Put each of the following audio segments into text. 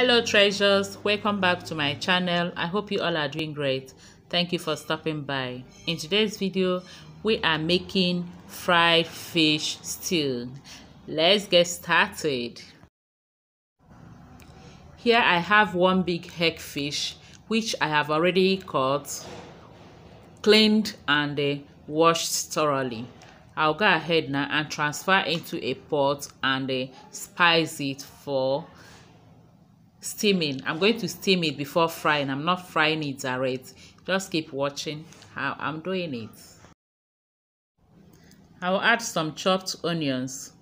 Hello treasures, welcome back to my channel. I hope you all are doing great. Thank you for stopping by. In today's video we are making fried fish stew. Let's get started. Here I have one big hake fish which I have already cut, cleaned and washed thoroughly. I'll go ahead now and transfer into a pot and spice it for steaming. I'm going to steam it before frying. I'm not frying it direct. Just keep watching how I'm doing it. I'll add some chopped onions,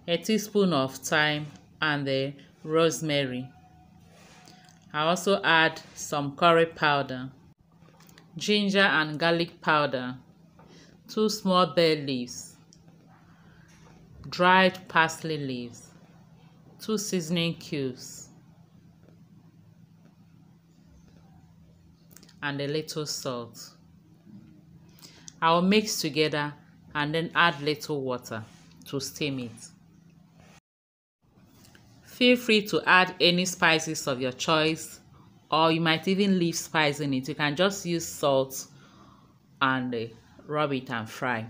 a teaspoon of thyme and the rosemary. I'll also add some curry powder, ginger and garlic powder, 2 small bay leaves, dried parsley leaves, 2 seasoning cubes, and a little salt. I will mix together and then add little water to steam it. Feel free to add any spices of your choice, or you might even leave spice in it. You can just use salt and rub it and fry.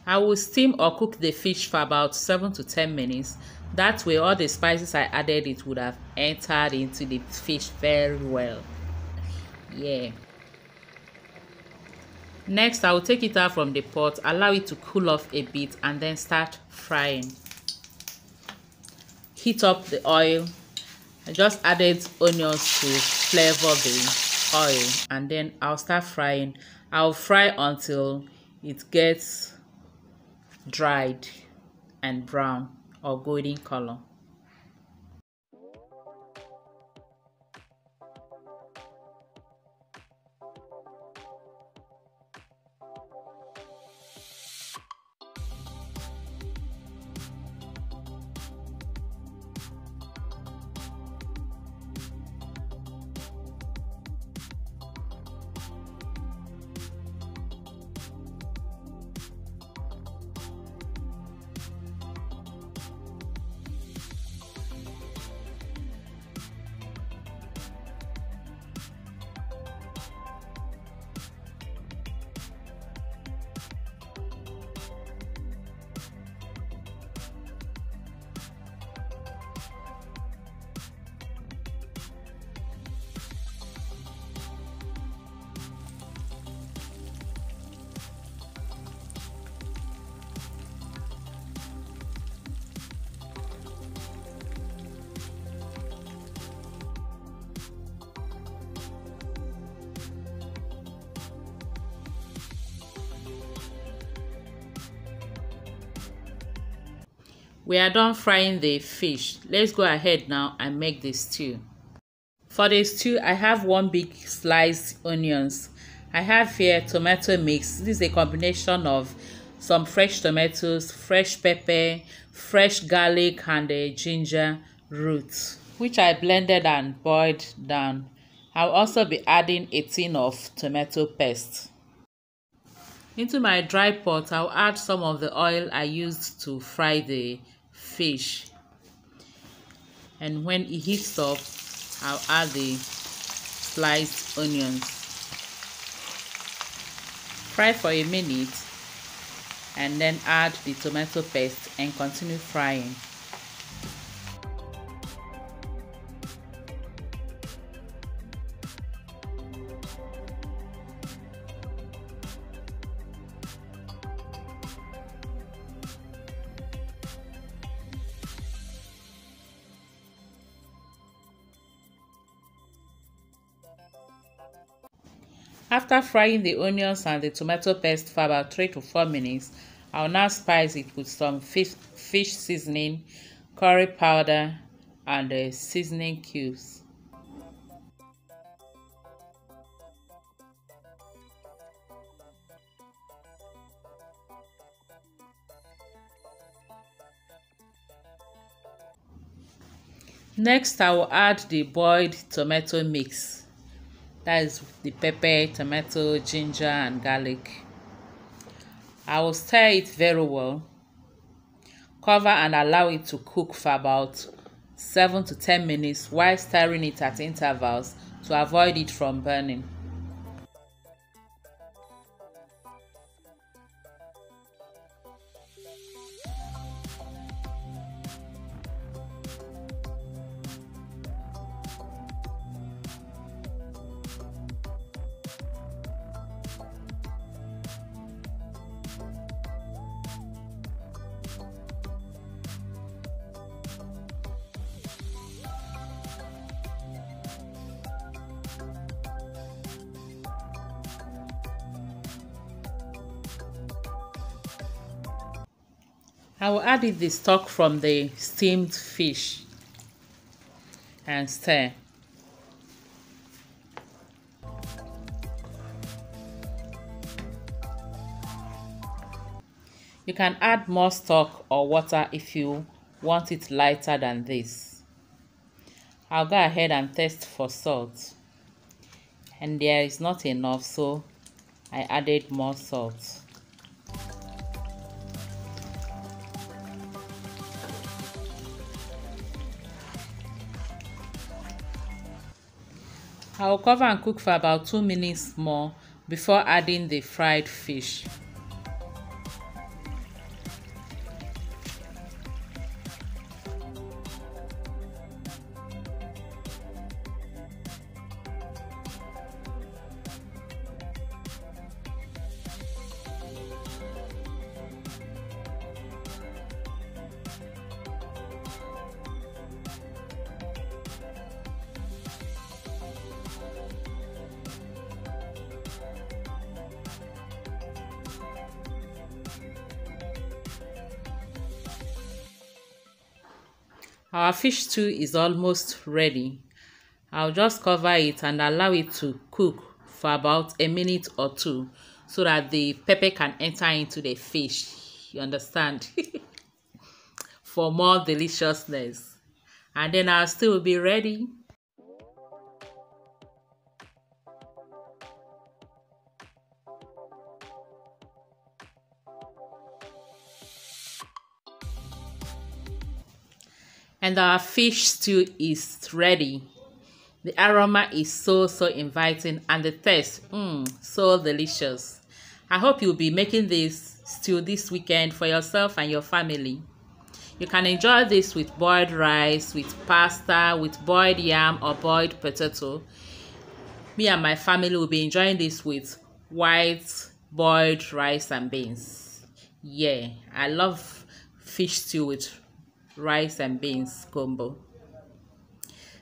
I will steam or cook the fish for about 7 to 10 minutes. That way all the spices I added it would have entered into the fish very well. Yeah. Next, I will take it out from the pot, allow it to cool off a bit and then start frying. Heat up the oil. I just added onions to flavor the oil and then I'll start frying. I'll fry until it gets dried and brown or golden color. We are done frying the fish. Let's go ahead now and make the stew. For the stew, I have 1 big sliced onions. I have here tomato mix. This is a combination of some fresh tomatoes, fresh pepper, fresh garlic and ginger root, which I blended and boiled down. I'll also be adding a tin of tomato paste. Into my dry pot, I'll add some of the oil I used to fry the fish, and when it heats up, I'll add the sliced onions. Fry for a minute and then add the tomato paste and continue frying. After frying the onions and the tomato paste for about 3 to 4 minutes, I'll now spice it with some fish seasoning, curry powder, and seasoning cubes. Next, I will add the boiled tomato mix. That is the pepper, tomato, ginger and garlic. I will stir it very well Cover and allow it to cook for about 7 to 10 minutes while stirring it at intervals to avoid it from burning. I will add it the stock from the steamed fish and stir. You can add more stock or water if you want it lighter than this. I'll go ahead and test for salt. And there is not enough, so I added more salt. I'll cover and cook for about 2 minutes more before adding the fried fish. Our fish stew is almost ready. I'll just cover it and allow it to cook for about a minute or two so that the pepper can enter into the fish. You understand? For more deliciousness. And then our stew will be ready. And our fish stew is ready. The aroma is so inviting and the taste so delicious. I hope you'll be making this stew this weekend for yourself and your family. You can enjoy this with boiled rice, with pasta, with boiled yam or boiled potato. Me and my family will be enjoying this with white boiled rice and beans. Yeah, I love fish stew with rice and beans combo.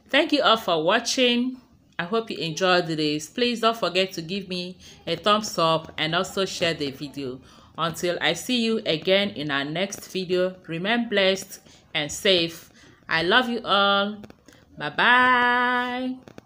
Thank you all for watching. I hope you enjoyed this. Please don't forget to give me a thumbs up and also share the video. Until I see you again in our next video, remain blessed and safe. I love you all. Bye bye.